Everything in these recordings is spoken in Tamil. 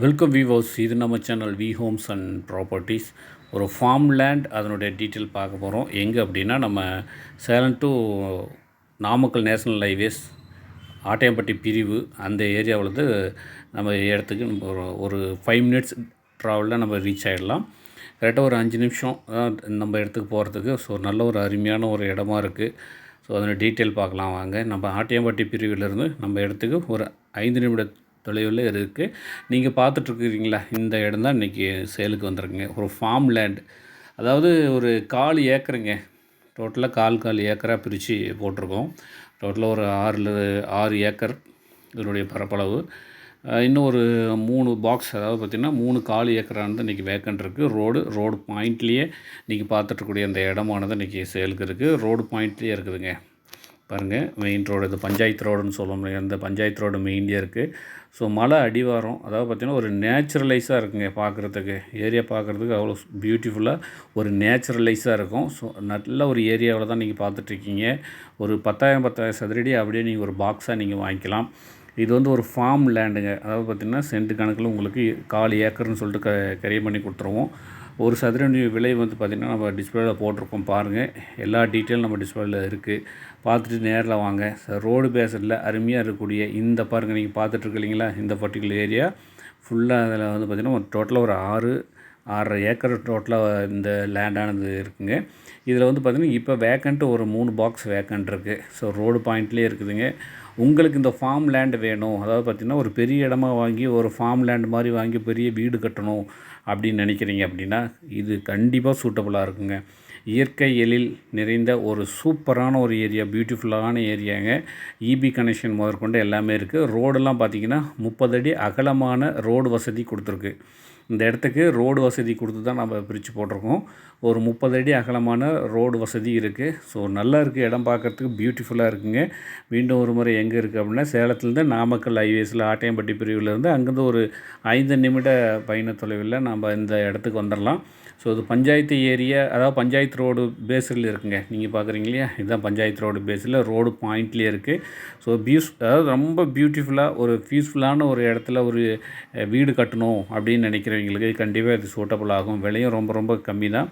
Welcome viewers. இது நம்ம channel V homes and properties. ஒரு ஃபார்ம் லேண்ட் அதனுடைய டீட்டெயில் பார்க்க போகிறோம். எங்கே அப்படின்னா நம்ம Salem to Namakkal national highways Attayampatti பிரிவு அந்த ஏரியாவில் நம்ம இடத்துக்கு நம்ம ஒரு 5 மினிட்ஸ் ட்ராவலில் நம்ம ரீச் ஆகிடலாம். கரெக்டாக ஒரு 5 நிமிஷம் நம்ம இடத்துக்கு போகிறதுக்கு. ஸோ நல்ல ஒரு அருமையான ஒரு இடமா இருக்குது. ஸோ அதோட டீட்டெயில் பார்க்கலாம் வாங்க. நம்ம ஆட்டையம்பட்டி பிரிவிலேருந்து நம்ம இடத்துக்கு ஒரு 5 நிமிட தொலைவில் இருக்குது. நீங்கள் பார்த்துட்ருக்குறீங்களா, இந்த இடம் தான் இன்றைக்கி சேலுக்கு வந்திருக்குங்க. ஒரு ஃபார்ம் லேண்ட், அதாவது ஒரு 4 ஏக்கருங்க. டோட்டலாக 4 ஏக்கராக பிரித்து போட்டிருக்கோம். டோட்டலாக ஒரு 6 ஏக்கர் இதனுடைய பரப்பளவு. இன்னும் ஒரு 3 பாக்ஸ், அதாவது பார்த்திங்கன்னா 3 4 ஏக்கரானது இன்றைக்கி வேக்கண்ட் இருக்குது. ரோடு பாயிண்ட்லேயே இன்றைக்கி பார்த்துட்ருக்கூடிய அந்த இடமானது இன்றைக்கி சேலுக்கு இருக்குது. ரோடு பாயிண்ட்லேயே இருக்குதுங்க. பாருங்கள், மெயின் ரோடு, இது பஞ்சாயத்து ரோடுன்னு சொல்லுவோம். அந்த பஞ்சாயத்து ரோடு மெயின்லேயே இருக்குது. ஸோ மலை அடிவாரம், அதாவது பார்த்திங்கன்னா ஒரு நேச்சுரலைஸாக இருக்குங்க. பார்க்குறதுக்கு ஏரியா பார்க்குறதுக்கு அவ்வளோ பியூட்டிஃபுல்லாக ஒரு நேச்சுரலைஸாக இருக்கும். ஸோ நல்ல ஒரு ஏரியாவில் தான் நீங்கள் பார்த்துட்ருக்கீங்க. ஒரு 10,000 சதுரடி அப்படியே நீங்கள் ஒரு பாக்ஸாக நீங்கள் வாங்கிக்கலாம். இது ஒரு ஃபார்ம் லேண்டுங்க. அதாவது பார்த்திங்கன்னா சென்ட் கணக்கில் உங்களுக்கு 4 ஏக்கர்னு சொல்லிட்டு கரையை பண்ணி கொடுத்துருவோம். ஒரு சதுரடி விலை பார்த்திங்கன்னா நம்ம டிஸ்பிளேயில் போட்டிருக்கோம். பாருங்கள், எல்லா டீட்டெயிலும் நம்ம டிஸ்பிளேயில் இருக்குது. பார்த்துட்டு நேரில் வாங்க. ரோடு பேஸில் அருமையாக இருக்கக்கூடிய இந்த பாருங்கள், நீங்கள் பார்த்துட்ருக்கு இல்லைங்களா, இந்த பர்டிகுலர் ஏரியா ஃபுல்லாக அதில் பார்த்திங்கன்னா ஒரு டோட்டலாக ஒரு 6.5 ஏக்கர் டோட்டலாக இந்த லேண்டானது இருக்குதுங்க. இதில் பார்த்திங்கன்னா இப்போ வேக்கண்ட்டு ஒரு 3 பாக்ஸ் வேக்கண்ட் இருக்குது. ஸோ ரோடு பாயிண்ட்லேயே இருக்குதுங்க. உங்களுக்கு இந்த ஃபார்ம் லேண்டு வேணும், அதாவது பார்த்திங்கன்னா ஒரு பெரிய இடமா வாங்கி ஒரு ஃபார்ம் லேண்டு மாதிரி வாங்கி பெரிய வீடு கட்டணும் அப்படின்னு நினைக்கிறீங்க அப்படின்னா இது கண்டிப்பாக சூட்டபுளாக இருக்குங்க. இயற்கை எழில் நிறைந்த ஒரு சூப்பரான ஒரு ஏரியா, பியூட்டிஃபுல்லான ஏரியாங்க. இபி கனெக்ஷன் முதற்கொண்டு எல்லாமே இருக்குது. ரோடெல்லாம் பார்த்திங்கன்னா 30 அடி அகலமான ரோடு வசதி கொடுத்துருக்கு. இந்த இடத்துக்கு ரோடு வசதி கொடுத்து தான் நம்ம பிரித்து போட்டிருக்கோம். ஒரு 30 அடி அகலமான ரோடு வசதி இருக்குது. ஸோ நல்லா இருக்குது, இடம் பார்க்குறதுக்கு பியூட்டிஃபுல்லாக இருக்குங்க. மீண்டும் ஒரு முறை எங்கே இருக்குது அப்படின்னா சேலத்துலேருந்து நாமக்கல் ஹைவேஸில் ஆட்டையம்பட்டி பிரிவிலேருந்து அங்கேருந்து ஒரு 5 நிமிட பயண தொலைவில் நம்ம இந்த இடத்துக்கு வந்துடலாம். ஸோ இது பஞ்சாயத்து ஏரியா, அதாவது பஞ்சாயத்து ரோடு பேஸில் இருக்குங்க. நீங்கள் பார்க்குறீங்க இல்லையா, இதுதான் பஞ்சாயத்து ரோடு பேஸில் ரோடு பாயிண்ட்லேயே இருக்குது. ஸோ அதாவது ரொம்ப பியூட்டிஃபுல்லாக ஒரு பீஸ்ஃபுல்லான ஒரு இடத்துல ஒரு வீடு கட்டணும் அப்படின்னு நினைக்கிறவங்களுக்கு கண்டிப்பாக இது சூட்டபுள் ஆகும். விலையும் ரொம்ப ரொம்ப கம்மி தான்.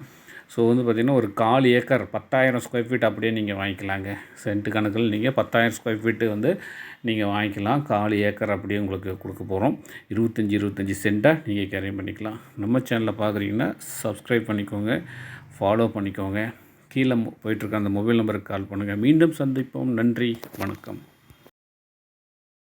ஸோ பார்த்திங்கன்னா ஒரு 4 ஏக்கர் 10,000 ஸ்கொயர் ஃபீட் அப்படியே நீங்கள் வாங்கிக்கலாங்க. சென்ட் கணக்கில் நீங்கள் 10,000 ஸ்கொயர் ஃபீட்டு நீங்கள் வாங்கிக்கலாம். 4 ஏக்கர் அப்படியே உங்களுக்கு கொடுக்க போகிறோம். 25 சென்ட்டாக நீங்கள் கேரி பண்ணிக்கலாம். நம்ம சேனலில் பார்க்குறீங்கன்னா சப்ஸ்கிரைப் பண்ணிக்கோங்க, ஃபாலோ பண்ணிக்கோங்க. கீழே போயிட்டுருக்க அந்த மொபைல் நம்பருக்கு கால் பண்ணுங்கள். மீண்டும் சந்திப்போம். நன்றி, வணக்கம்.